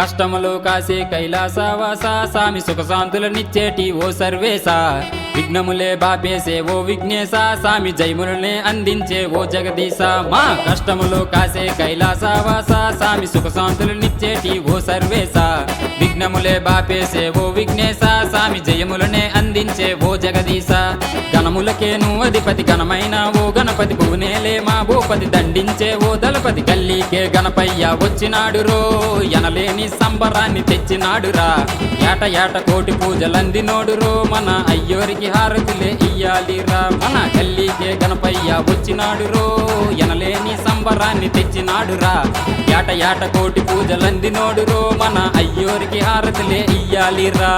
కష్టములు కాసే కైలాసవాస సామి సుఖశాంతులనిచ్చేటి ఓ సర్వేశ విఘ్నములే బాపేసే ఓ విఘ్నేశ సామి జయములనే అందించే ఓ జగదీశ మా కష్టములు కాసే కైలాసవాస సామి సుఖశాంతులనిచ్చేటి ఓ సర్వేశ విఘ్నములే బాపేసే ఓ విఘ్నేశ సామి జయములనే అందించే ఓ జగదీశ గణములకేను అధిపతి ఘనమైన ఓ గణపతి భువనేలే మా భూపతి దండించే ఓ దళపతి గల్లీకే గణపయ్య వచ్చినాడు రో ఎనలేని సంబరాన్ని తెచ్చినాడురా ఏట ఏట కోటి పూజలందినోడురో మన అయ్యోరికి హారతులే ఇయ్యాలిరా మన గల్లీకే గణపయ్య వచ్చినాడురో ఎనలేని సంబరాన్ని తెచ్చినాడురా ఏట ఏట కోటి పూజలందినోడురో మన అయ్యోరికి హారతులే ఇయ్యాలిరా